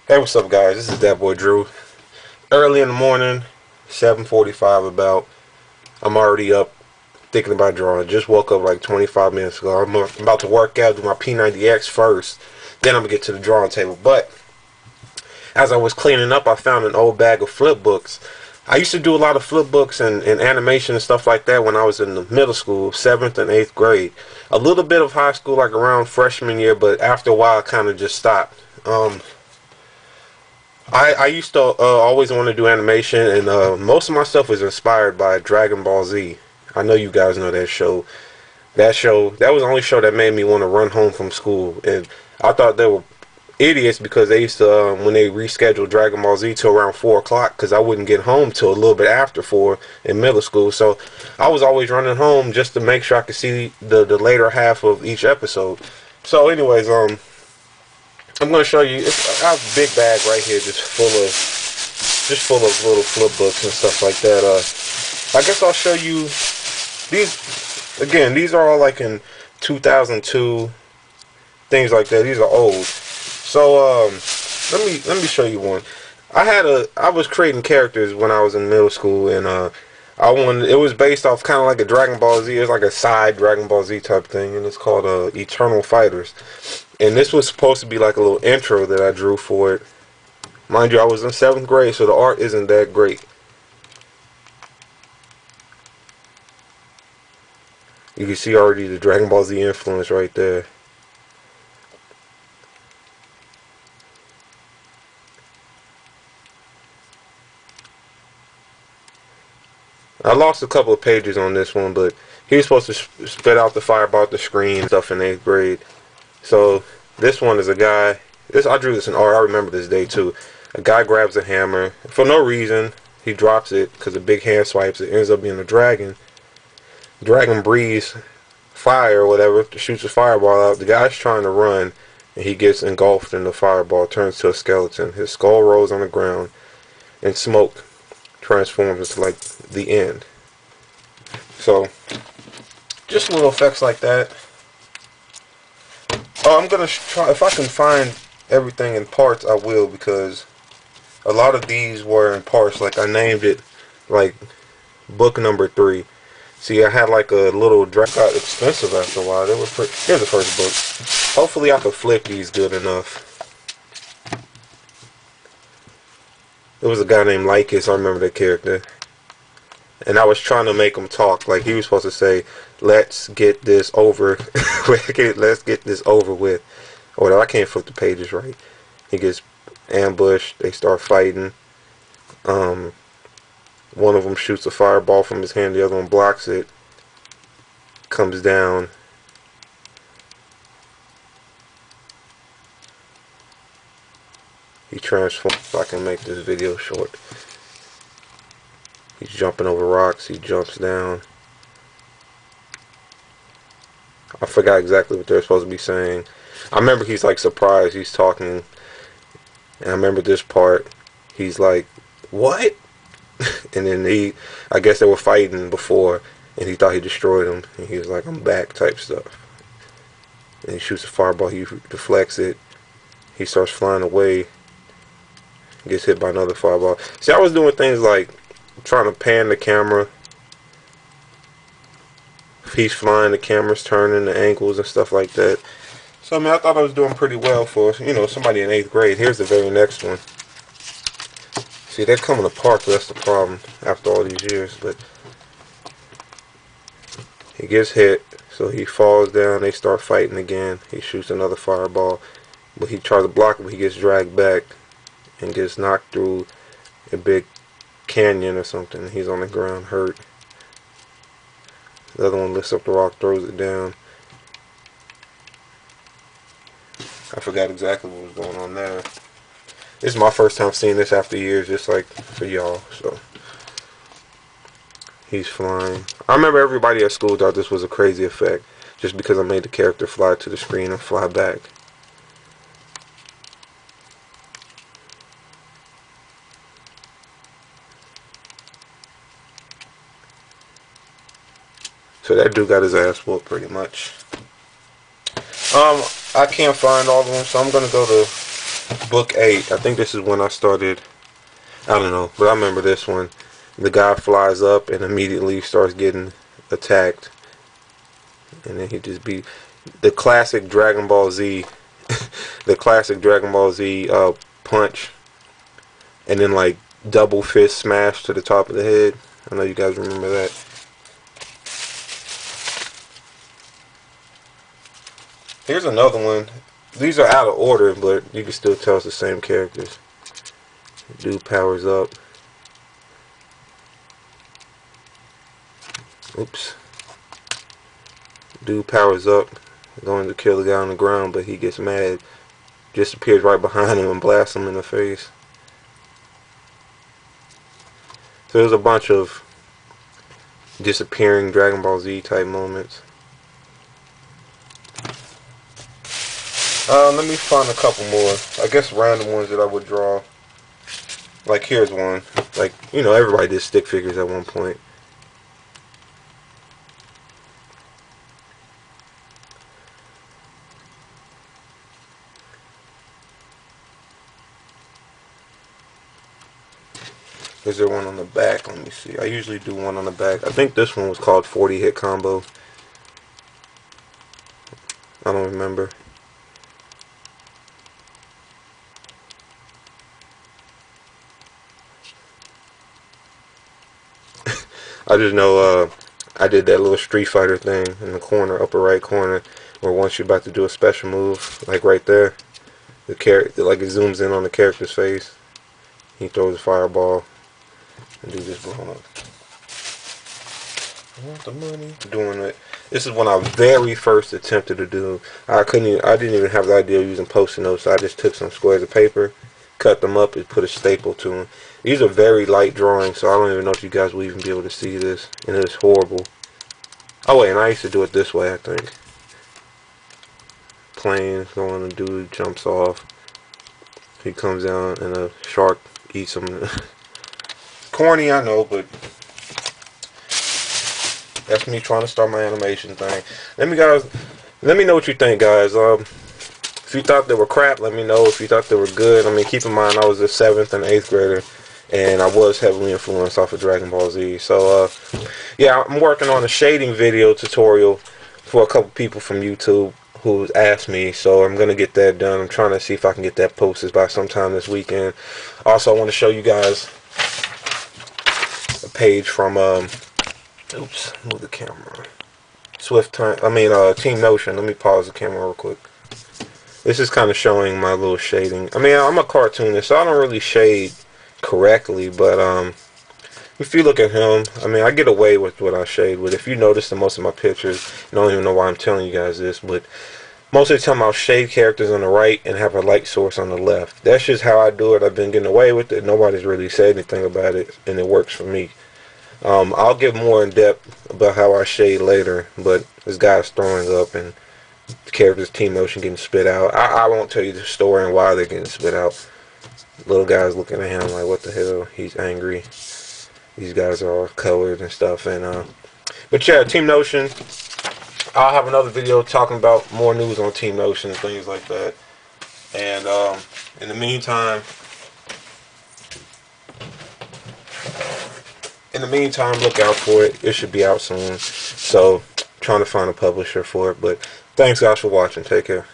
Hey, what's up, guys? This is that boy Drew. Early in the morning, 7:45 about. I'm already up thinking about drawing. Just woke up like 25 minutes ago. I'm about to work out, do my P90X first. Then I'm going to get to the drawing table. But as I was cleaning up, I found an old bag of flip books. I used to do a lot of flip books and animation and stuff like that when I was in the middle school, 7th and 8th grade. A little bit of high school, like around freshman year, but after a while, I kind of just stopped. I used to always want to do animation, and most of my stuff was inspired by Dragon Ball Z. I know you guys know that show. That was the only show that made me want to run home from school. And I thought they were idiots because they used to, when they rescheduled Dragon Ball Z to around 4 o'clock, because I wouldn't get home till a little bit after 4 in middle school. So I was always running home just to make sure I could see the later half of each episode. So anyways, I'm going to show you. I have a big bag right here, just full of little flip books and stuff like that. I guess I'll show you these. Again, these are all like in 2002, things like that. These are old. So let me show you one. I was creating characters when I was in middle school, and it was based off kind of like a Dragon Ball Z. It's like a side Dragon Ball Z type thing, and it's called Eternal Fighters. And this was supposed to be like a little intro that I drew for it. Mind you, I was in 7th grade, so the art isn't that great. You can see already the Dragon Ball Z influence right there. I lost a couple of pages on this one, but he was supposed to spit out the fireball at the screen stuff in 8th grade. So this one is a guy. I drew this in art. I remember this day too. A guy grabs a hammer for no reason. He drops it because a big hand swipes it. Ends up being a dragon. Dragon breathes fire or whatever. Shoots a fireball out. The guy's trying to run, and he gets engulfed in the fireball. Turns to a skeleton. His skull rolls on the ground, and smoke transforms into like the end. So just little effects like that. Oh, I'm gonna try, if I can find everything in parts, I will, because a lot of these were in parts. Like I named it like book number 3. See, I had like a little got expensive after a while. They were pretty. Here's the first book. Hopefully I can flip these good enough. There was a guy named Lycus, I remember that character. And I was trying to make him talk. Like he was supposed to say, "Let's get this over." Let's get this over with. Or I can't flip the pages right. He gets ambushed. They start fighting. One of them shoots a fireball from his hand. The other one blocks it. Comes down. He transforms. So I can make this video short. He's jumping over rocks. He jumps down. I forgot exactly what they're supposed to be saying. I remember he's like surprised. He's talking. And I remember this part. He's like, "What?" And then I guess they were fighting before. And he thought he destroyed him. And he was like, "I'm back," type stuff. And he shoots a fireball. He deflects it. He starts flying away. Gets hit by another fireball. See, I was doing things like trying to pan the camera. He's flying, the camera's turning, the angles and stuff like that. So I mean, I thought I was doing pretty well for, somebody in 8th grade. Here's the very next one. See, they're coming apart, so that's the problem after all these years. But he gets hit, so he falls down. They start fighting again. He shoots another fireball, but he tries to block it, but he gets dragged back and gets knocked through a big canyon or something. He's on the ground hurt. The other one lifts up the rock, throws it down. I forgot exactly what was going on there. This is my first time seeing this after years, just like for y'all. So he's flying. I remember everybody at school thought this was a crazy effect, just because I made the character fly to the screen and fly back. So that dude got his ass whooped pretty much. I can't find all of them, so I'm gonna go to book 8. I think this is when I started. I don't know, but I remember this one. The guy flies up and immediately starts getting attacked, and then he just be the classic Dragon Ball Z, the classic Dragon Ball Z punch, and then like double fist smash to the top of the head. I know you guys remember that. Here's another one. These are out of order, but you can still tell it's the same characters. Dude powers up. Oops. Dude powers up, going to kill the guy on the ground, but he gets mad. Just appears right behind him and blasts him in the face. So there's a bunch of disappearing Dragon Ball Z type moments. Let me find a couple more. I guess random ones that I would draw. Like here's one. Like, you know, everybody did stick figures at one point. Is there one on the back? Let me see. I usually do one on the back. I think this one was called 40 hit combo. I don't remember. I just know I did that little Street Fighter thing in the corner, upper right corner, where once you're about to do a special move, like right there, the character, like it zooms in on the character's face. He throws a fireball and do this blowing up. I want the money. Doing it. This is when I very first attempted to do. I didn't even have the idea of using post-it notes. So I just took some squares of paper, cut them up, and put a staple to them. These are very light drawings, so I don't even know if you guys will even be able to see this. And it's horrible. Oh wait, and I used to do it this way, I think. Plane going, the dude jumps off. He comes down, and a shark eats him. Corny, I know, but that's me trying to start my animation thing. Let me know what you think, guys. If you thought they were crap, let me know. If you thought they were good, I mean, keep in mind I was a 7th and 8th grader, and I was heavily influenced off of Dragon Ball Z. So, yeah, I'm working on a shading video tutorial for a couple people from YouTube who asked me, so I'm going to get that done. I'm trying to see if I can get that posted by sometime this weekend. Also, I want to show you guys a page from, oops, move the camera. Team Notion. Let me pause the camera real quick. This is kind of showing my little shading. I mean, I'm a cartoonist, so I don't really shade correctly, but if you look at him, I mean, I get away with what I shade with. If you notice in most of my pictures, I don't even know why I'm telling you guys this, but most of the time I'll shade characters on the right and have a light source on the left. That's just how I do it. I've been getting away with it. Nobody's really said anything about it, and it works for me. I'll get more in depth about how I shade later, but this guy's throwing up and the character's Team Notion getting spit out. I won't tell you the story and why they're getting spit out. Little guy's looking at him like, what the hell? He's angry. These guys are all colored and stuff. And but yeah, Team Notion. I'll have another video talking about more news on Team Notion and things like that. And in the meantime, look out for it. It should be out soon. So, trying to find a publisher for it. But thanks guys for watching. Take care.